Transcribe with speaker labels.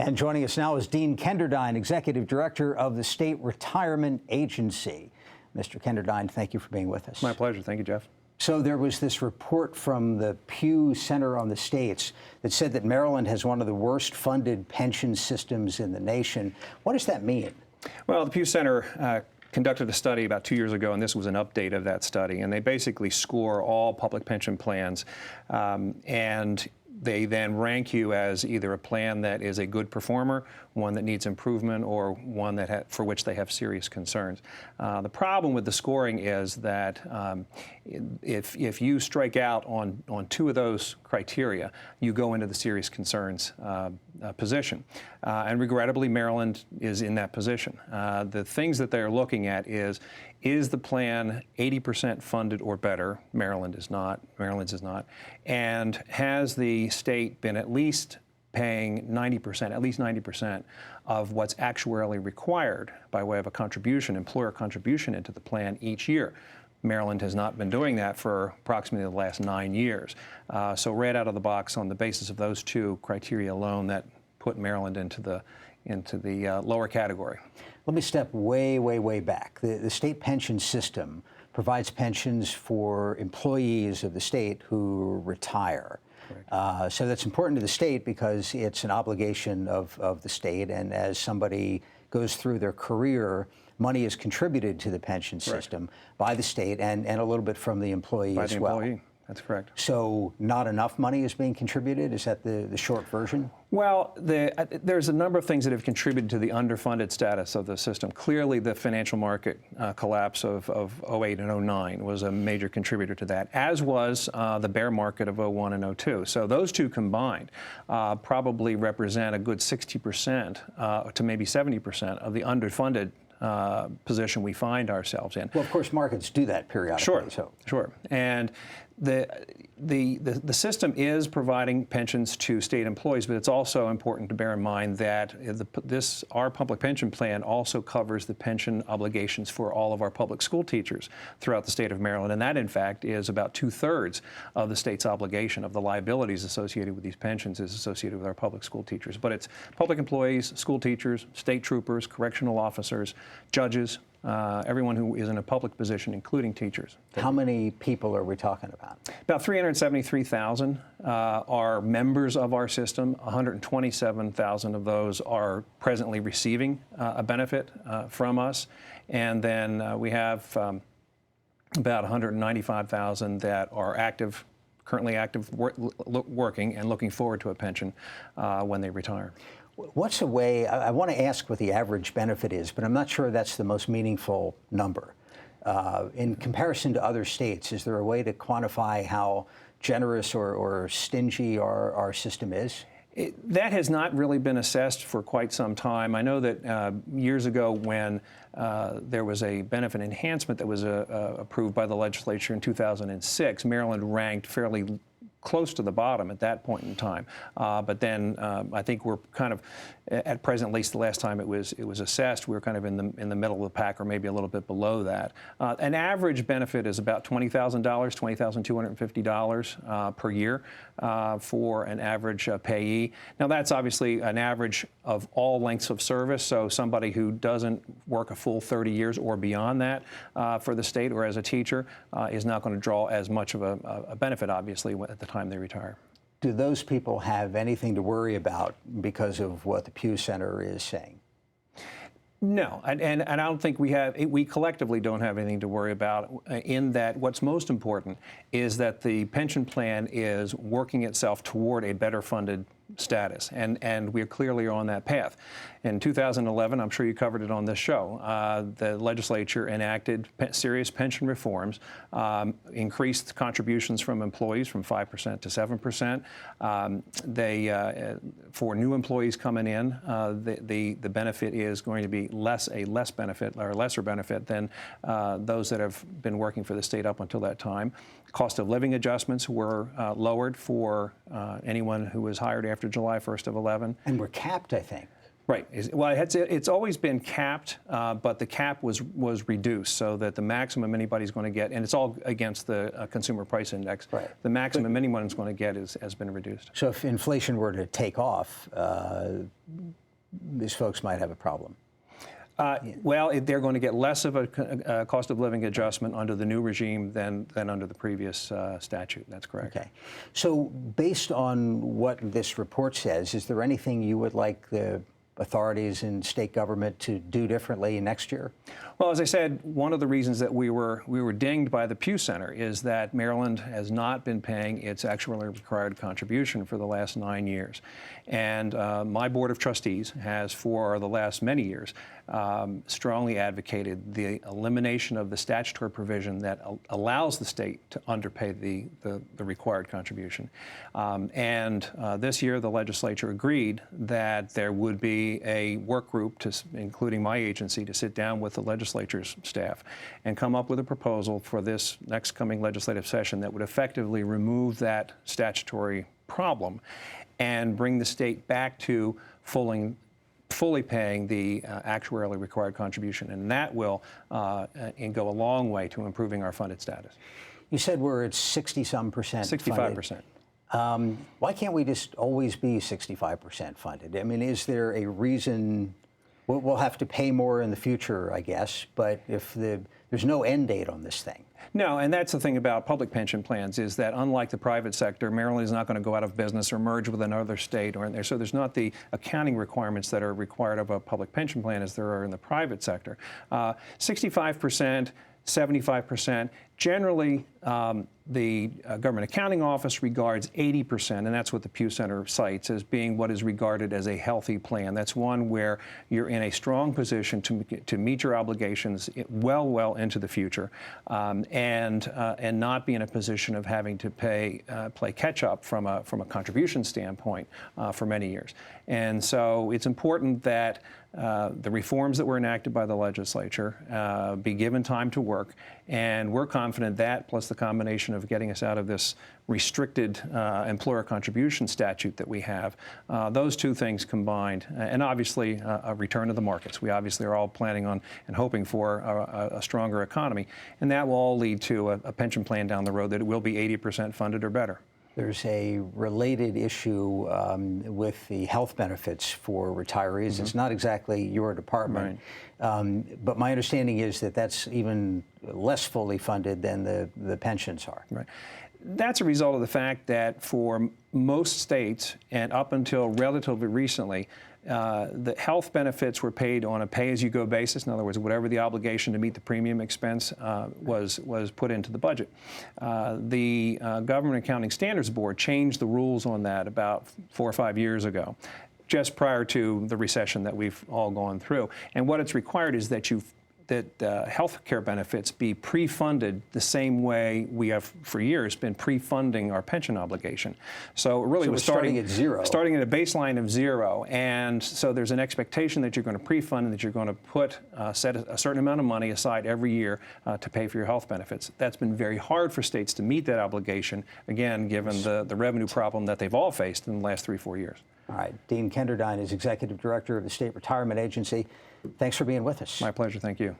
Speaker 1: And joining us now is Dean Kenderdine, Executive Director of the State Retirement Agency. Mr. Kenderdine, thank you for being with us.
Speaker 2: My pleasure. Thank you, Jeff.
Speaker 1: So there was this report from the Pew Center on the States that said that Maryland has one of the worst funded pension systems in the nation. What does that mean? Well,
Speaker 2: the Pew Center conducted a study about 2 years ago, and this was an update of that study. And they basically score all public pension plans, and they then rank you as either a plan that is a good performer, one that needs improvement, or one that for which they have serious concerns. The problem with the scoring is that if you strike out on two of those criteria, you go into the serious concerns position. And regrettably, Maryland is in that position. The things that they're looking at is the plan 80% funded or better? Maryland is not. Maryland's is not. And has the state been at least paying 90%, at least 90% of what's actuarially required by way of a contribution, employer contribution into the plan each year? Maryland has not been doing that for approximately the last 9 years. So right out of the box, on the basis of those two criteria alone, that put Maryland into the lower category.
Speaker 1: Let me step way back. The state pension system provides pensions for employees of the state who retire. So that's important to the state because it's an obligation of the state, and as somebody goes through their career, money is contributed to the pension system by the state and a little bit from the employee as well.
Speaker 2: Employee. That's correct.
Speaker 1: So not enough money is being contributed? Is that the short version?
Speaker 2: Well, there's a number of things that have contributed to the underfunded status of the system. Clearly, the financial market collapse of 08 and 09 was a major contributor to that, as was the bear market of 01 and 02. So those two combined probably represent a good 60% to maybe 70% of the underfunded position we find ourselves in.
Speaker 1: Well, of course, markets do that periodically.
Speaker 2: Sure. And the system is providing pensions to state employees, but it's also important to bear in mind that our public pension plan also covers the pension obligations for all of our public school teachers throughout the state of Maryland, and that, in fact, is about 2/3 of the state's obligation of the liabilities associated with these pensions is associated with our public school teachers. But it's public employees, school teachers, state troopers, correctional officers, judges, everyone who is in a public position, including teachers.
Speaker 1: How many people are we talking about?
Speaker 2: About 373,000 are members of our system. 127,000 of those are presently receiving a benefit from us. And then we have about 195,000 that are currently active, working and looking forward to a pension when they retire.
Speaker 1: What's a way, I want to ask what the average benefit is, but I'm not sure that's the most meaningful number. In comparison to other states, is there a way to quantify how generous or stingy our system is?
Speaker 2: That has not really been assessed for quite some time. I know that years ago when there was a benefit enhancement that was approved by the legislature in 2006, Maryland ranked fairly close to the bottom at that point in time. But then I think we're kind of, at present, at least the last time it was assessed, we were kind of in the middle of the pack or maybe a little bit below that. An average benefit is about $20,000, $20,250 per year for an average payee. Now that's obviously an average of all lengths of service, so somebody who doesn't work a full 30 years or beyond that for the state or as a teacher is not going to draw as much of a benefit, obviously, at the time they retire.
Speaker 1: Do those people have anything to worry about because of what the Pew Center is saying?
Speaker 2: No, and I don't think we collectively don't have anything to worry about, in that what's most important is that the pension plan is working itself toward a better funded status, and we're clearly on that path. In 2011, I'm sure you covered it on this show, the legislature enacted serious pension reforms, increased contributions from employees from 5% to 7%. For new employees coming in, the benefit is going to be a lesser benefit than those that have been working for the state up until that time. Cost of living adjustments were lowered for anyone who was hired after July 1st of 11.
Speaker 1: And we're capped, I think.
Speaker 2: Right. Well, it's always been capped, but the cap was reduced so that the maximum anybody's going to get, and it's all against the Consumer Price Index.
Speaker 1: Right.
Speaker 2: The maximum anyone's going to get has been reduced.
Speaker 1: So if inflation were to take off, these folks might have a problem.
Speaker 2: Well, they're going to get less of a cost of living adjustment under the new regime than under the previous statute. That's correct.
Speaker 1: Okay. So based on what this report says, is there anything you would like the authorities in state government to do differently next year?
Speaker 2: Well, as I said, one of the reasons that we were dinged by the Pew Center is that Maryland has not been paying its actuarially required contribution for the last 9 years. And my Board of Trustees has, for the last many years, strongly advocated the elimination of the statutory provision that allows the state to underpay the required contribution. This year, the legislature agreed that there would be a work group, including my agency, to sit down with the legislature's staff and come up with a proposal for this next coming legislative session that would effectively remove that statutory problem and bring the state back to fully paying the actuarially required contribution. And that will go a long way to improving our funded status.
Speaker 1: You said we're at 60-some%
Speaker 2: 65%.
Speaker 1: Why can't we just always be 65% funded? I mean, is there a reason? We'll have to pay more in the future, I guess, but if there's no end date on this thing.
Speaker 2: No, and that's the thing about public pension plans is that unlike the private sector, Maryland is not going to go out of business or merge with another state or in there. So there's not the accounting requirements that are required of a public pension plan as there are in the private sector. 65%, 75%. Generally, the Government Accounting Office regards 80%, and that's what the Pew Center cites as being what is regarded as a healthy plan. That's one where you're in a strong position to meet your obligations well into the future, and not be in a position of having to play catch up from a contribution standpoint for many years. And so it's important that the reforms that were enacted by the legislature be given time to work, and we're confident that, plus the combination of getting us out of this restricted employer contribution statute that we have, those two things combined, and obviously a return to the markets. We obviously are all planning on and hoping for a stronger economy, and that will all lead to a pension plan down the road that it will be 80% funded or better.
Speaker 1: There's a related issue with the health benefits for retirees. It's not exactly your department, but my understanding is that that's even less fully funded than the pensions are.
Speaker 2: Right. That's a result of the fact that for most states, and up until relatively recently, the health benefits were paid on a pay-as-you-go basis. In other words, whatever the obligation to meet the premium expense was put into the budget. The Government Accounting Standards Board changed the rules on that about 4 or 5 years ago, just prior to the recession that we've all gone through. And what it's required is that health care benefits be pre-funded the same way we have for years been pre-funding our pension obligation. So it really was
Speaker 1: starting at zero.
Speaker 2: Starting at a baseline of zero. And so there's an expectation that you're going to pre-fund and that you're going to set a certain amount of money aside every year to pay for your health benefits. That's been very hard for states to meet that obligation, again, given the revenue problem that they've all faced in the last 3 or 4 years.
Speaker 1: All right. Dean Kenderdine is Executive Director of the State Retirement Agency. Thanks for being with us.
Speaker 2: My pleasure. Thank you.